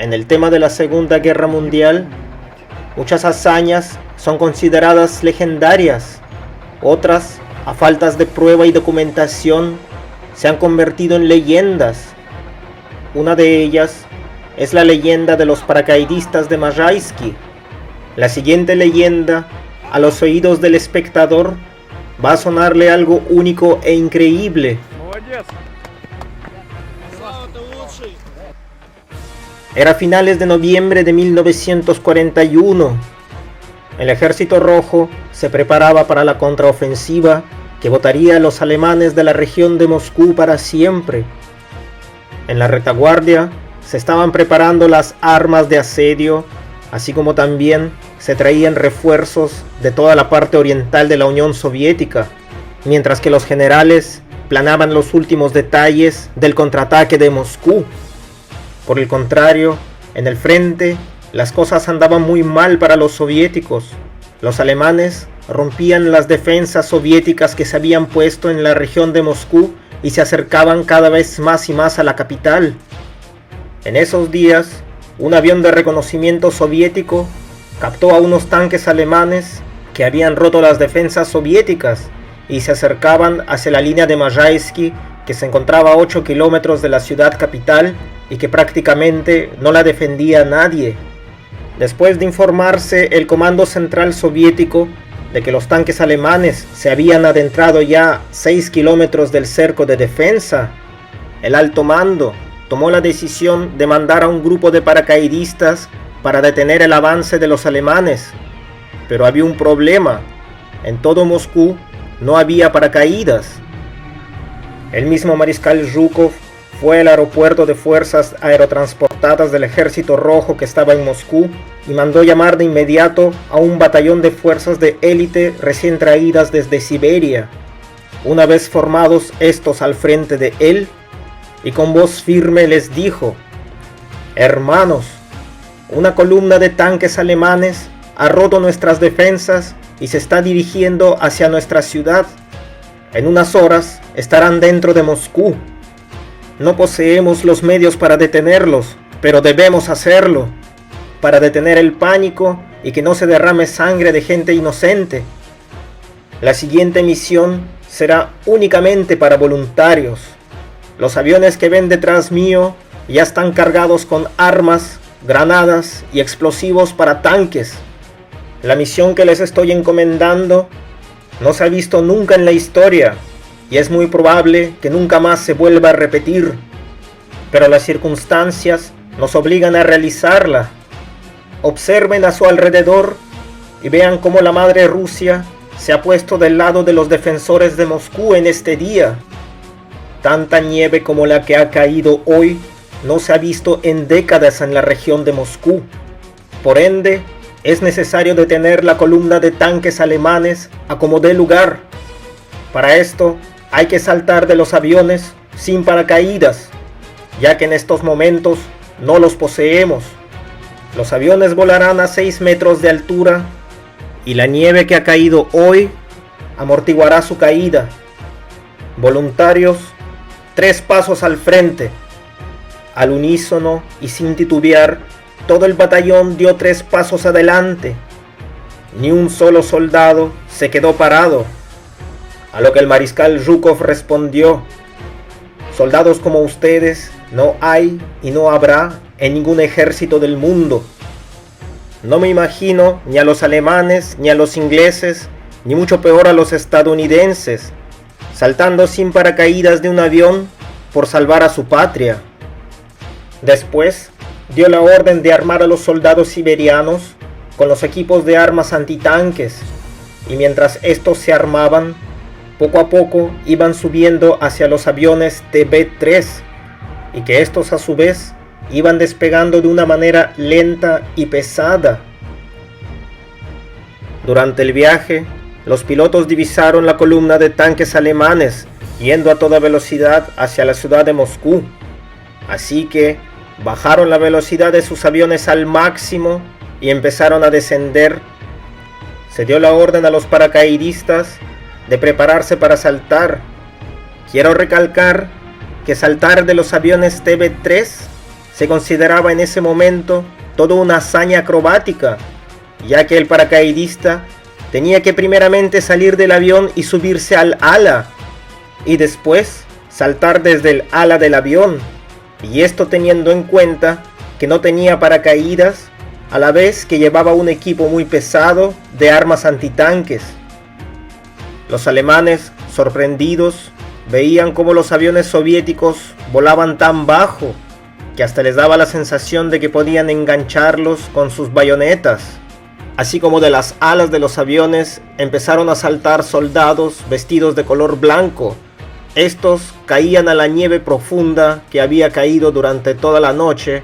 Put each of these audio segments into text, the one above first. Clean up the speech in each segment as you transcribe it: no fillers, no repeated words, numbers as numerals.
en el tema de la Segunda Guerra Mundial, muchas hazañas son consideradas legendarias, otras, a faltas de prueba y documentación, se han convertido en leyendas. Una de ellas es la leyenda de los paracaidistas de Majaysky. La siguiente leyenda, a los oídos del espectador, va a sonarle algo único e increíble. Era finales de noviembre de 1941. El Ejército Rojo se preparaba para la contraofensiva que botaría a los alemanes de la región de Moscú para siempre. En la retaguardia se estaban preparando las armas de asedio, así como también se traían refuerzos de toda la parte oriental de la Unión Soviética, mientras que los generales planeaban los últimos detalles del contraataque de Moscú. Por el contrario, en el frente, las cosas andaban muy mal para los soviéticos. Los alemanes rompían las defensas soviéticas que se habían puesto en la región de Moscú y se acercaban cada vez más y más a la capital. En esos días, un avión de reconocimiento soviético captó a unos tanques alemanes que habían roto las defensas soviéticas y se acercaban hacia la línea de Majaysky, que se encontraba a 8 kilómetros de la ciudad capital y que prácticamente no la defendía nadie. Después de informarse el Comando Central Soviético de que los tanques alemanes se habían adentrado ya 6 kilómetros del cerco de defensa, el alto mando tomó la decisión de mandar a un grupo de paracaidistas para detener el avance de los alemanes. Pero había un problema: en todo Moscú no había paracaídas. El mismo mariscal Zhukov fue al aeropuerto de fuerzas aerotransportadas del Ejército Rojo que estaba en Moscú y mandó llamar de inmediato a un batallón de fuerzas de élite recién traídas desde Siberia. Una vez formados estos al frente de él, y con voz firme les dijo: «Hermanos, una columna de tanques alemanes ha roto nuestras defensas y se está dirigiendo hacia nuestra ciudad. En unas horas estarán dentro de Moscú. No poseemos los medios para detenerlos, pero debemos hacerlo, para detener el pánico y que no se derrame sangre de gente inocente. La siguiente misión será únicamente para voluntarios. Los aviones que ven detrás mío ya están cargados con armas, granadas y explosivos para tanques. La misión que les estoy encomendando no se ha visto nunca en la historia y es muy probable que nunca más se vuelva a repetir, pero las circunstancias nos obligan a realizarla. Observen a su alrededor y vean cómo la madre Rusia se ha puesto del lado de los defensores de Moscú en este día. Tanta nieve como la que ha caído hoy no se ha visto en décadas en la región de Moscú. Por ende, es necesario detener la columna de tanques alemanes a como dé lugar. Para esto, hay que saltar de los aviones sin paracaídas, ya que en estos momentos no los poseemos. Los aviones volarán a 6 metros de altura y la nieve que ha caído hoy amortiguará su caída. Voluntarios, 3 pasos al frente». Al unísono y sin titubear, todo el batallón dio 3 pasos adelante. Ni un solo soldado se quedó parado. A lo que el mariscal Zhukov respondió: «Soldados como ustedes no hay y no habrá en ningún ejército del mundo. No me imagino ni a los alemanes, ni a los ingleses, ni mucho peor a los estadounidenses, saltando sin paracaídas de un avión por salvar a su patria». Después dio la orden de armar a los soldados siberianos con los equipos de armas antitanques, y mientras estos se armaban, poco a poco iban subiendo hacia los aviones TB-3, y que estos a su vez iban despegando de una manera lenta y pesada. Durante el viaje, los pilotos divisaron la columna de tanques alemanes yendo a toda velocidad hacia la ciudad de Moscú, así que bajaron la velocidad de sus aviones al máximo y empezaron a descender. Se dio la orden a los paracaidistas de prepararse para saltar. Quiero recalcar que saltar de los aviones TB-3 se consideraba en ese momento toda una hazaña acrobática, ya que el paracaidista tenía que primeramente salir del avión y subirse al ala, y después saltar desde el ala del avión, y esto teniendo en cuenta que no tenía paracaídas, a la vez que llevaba un equipo muy pesado de armas antitanques. Los alemanes, sorprendidos, veían cómo los aviones soviéticos volaban tan bajo que hasta les daba la sensación de que podían engancharlos con sus bayonetas. Así como de las alas de los aviones empezaron a saltar soldados vestidos de color blanco. Estos caían a la nieve profunda que había caído durante toda la noche.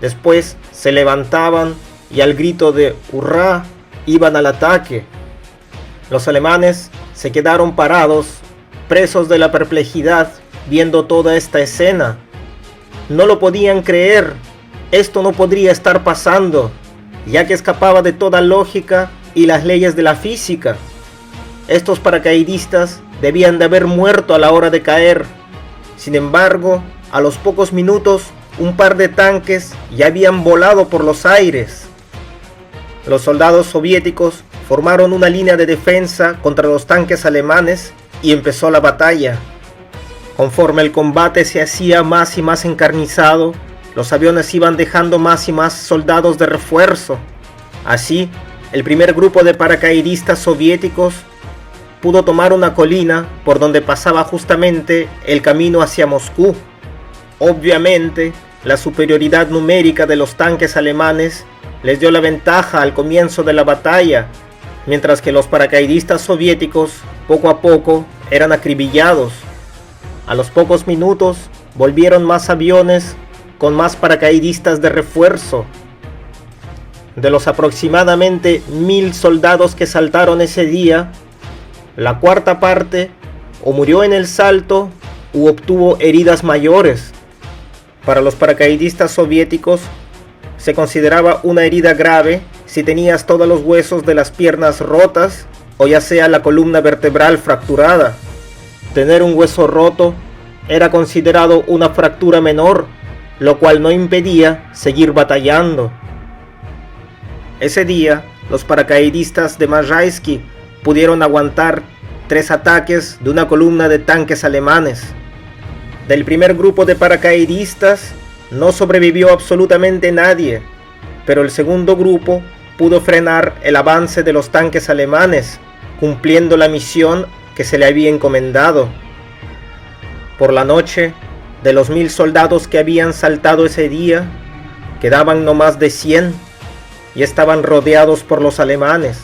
Después se levantaban y al grito de ¡hurra! Iban al ataque. Los alemanes se quedaron parados, presos de la perplejidad, viendo toda esta escena. No lo podían creer. Esto no podría estar pasando, ya que escapaba de toda lógica y las leyes de la física. Estos paracaidistas debían de haber muerto a la hora de caer. Sin embargo, a los pocos minutos, un par de tanques ya habían volado por los aires. Los soldados soviéticos formaron una línea de defensa contra los tanques alemanes y empezó la batalla. Conforme el combate se hacía más y más encarnizado, los aviones iban dejando más y más soldados de refuerzo. Así, el primer grupo de paracaidistas soviéticos pudo tomar una colina por donde pasaba justamente el camino hacia Moscú. Obviamente, la superioridad numérica de los tanques alemanes les dio la ventaja al comienzo de la batalla, mientras que los paracaidistas soviéticos poco a poco eran acribillados. A los pocos minutos volvieron más aviones con más paracaidistas de refuerzo. De los aproximadamente 1000 soldados que saltaron ese día, la cuarta parte o murió en el salto u obtuvo heridas mayores. Para los paracaidistas soviéticos se consideraba una herida grave si tenías todos los huesos de las piernas rotas o ya sea la columna vertebral fracturada. Tener un hueso roto era considerado una fractura menor, lo cual no impedía seguir batallando. Ese día, los paracaidistas de Majaysky pudieron aguantar 3 ataques de una columna de tanques alemanes. Del primer grupo de paracaidistas no sobrevivió absolutamente nadie, pero el segundo grupo pudo frenar el avance de los tanques alemanes, cumpliendo la misión que se le había encomendado. Por la noche, de los 1000 soldados que habían saltado ese día, quedaban no más de 100 y estaban rodeados por los alemanes.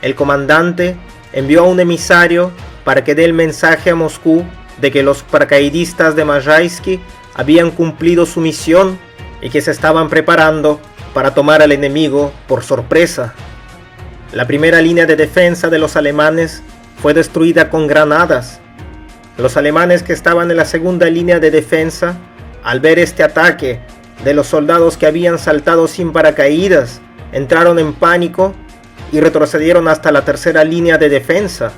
El comandante envió a un emisario para que dé el mensaje a Moscú de que los paracaidistas de Majaysky habían cumplido su misión y que se estaban preparando para tomar al enemigo por sorpresa. La primera línea de defensa de los alemanes fue destruida con granadas. Los alemanes que estaban en la segunda línea de defensa, al ver este ataque de los soldados que habían saltado sin paracaídas, entraron en pánico y retrocedieron hasta la tercera línea de defensa.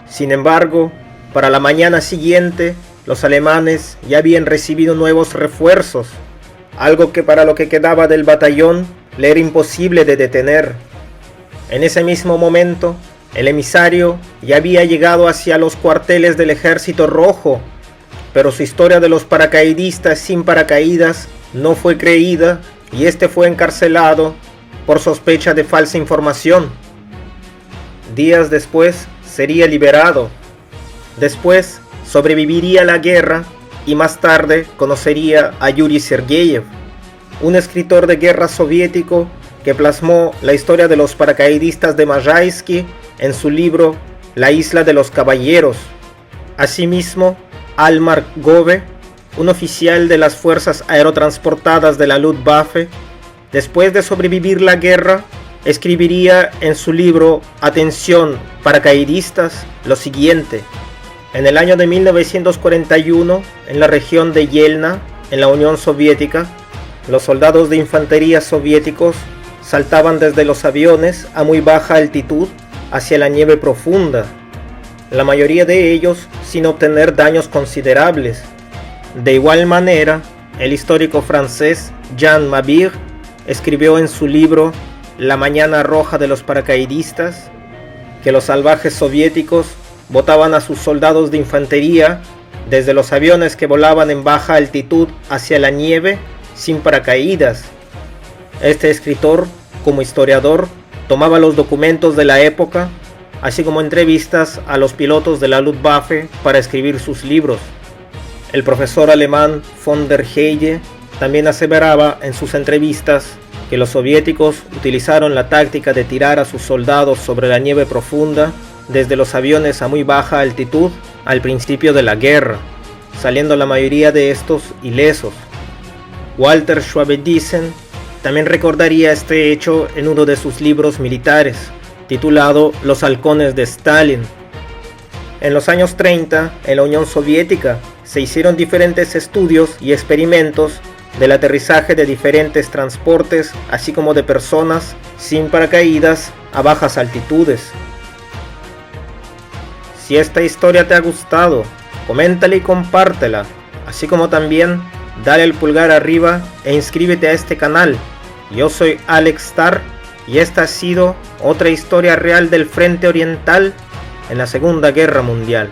Sin embargo, para la mañana siguiente, los alemanes ya habían recibido nuevos refuerzos, algo que para lo que quedaba del batallón le era imposible de detener. En ese mismo momento, el emisario ya había llegado hacia los cuarteles del Ejército Rojo, pero su historia de los paracaidistas sin paracaídas no fue creída y este fue encarcelado por sospecha de falsa información. Días después sería liberado. Después sobreviviría a la guerra y más tarde conocería a Yuri Sergeyev, un escritor de guerra soviético que plasmó la historia de los paracaidistas de Majaysky en su libro La isla de los caballeros. Asimismo, Almar Gove, un oficial de las fuerzas aerotransportadas de la Luftwaffe, después de sobrevivir la guerra, escribiría en su libro Atención, paracaidistas, lo siguiente: en el año de 1941, en la región de Yelna, en la Unión Soviética, los soldados de infantería soviéticos saltaban desde los aviones a muy baja altitud hacia la nieve profunda, la mayoría de ellos sin obtener daños considerables. De igual manera, el histórico francés Jean Mabir escribió en su libro La mañana roja de los paracaidistas que los salvajes soviéticos botaban a sus soldados de infantería desde los aviones que volaban en baja altitud hacia la nieve sin paracaídas. Este escritor, como historiador, tomaba los documentos de la época, así como entrevistas a los pilotos de la Luftwaffe para escribir sus libros. El profesor alemán von der Heide también aseveraba en sus entrevistas que los soviéticos utilizaron la táctica de tirar a sus soldados sobre la nieve profunda desde los aviones a muy baja altitud al principio de la guerra, saliendo la mayoría de estos ilesos. Walter Schwabediesen también recordaría este hecho en uno de sus libros militares, titulado Los halcones de Stalin. En los años 30, en la Unión Soviética, se hicieron diferentes estudios y experimentos del aterrizaje de diferentes transportes, así como de personas sin paracaídas a bajas altitudes. Si esta historia te ha gustado, coméntala y compártela, así como también dale el pulgar arriba e inscríbete a este canal. Yo soy Alex Star y esta ha sido otra historia real del Frente Oriental en la Segunda Guerra Mundial.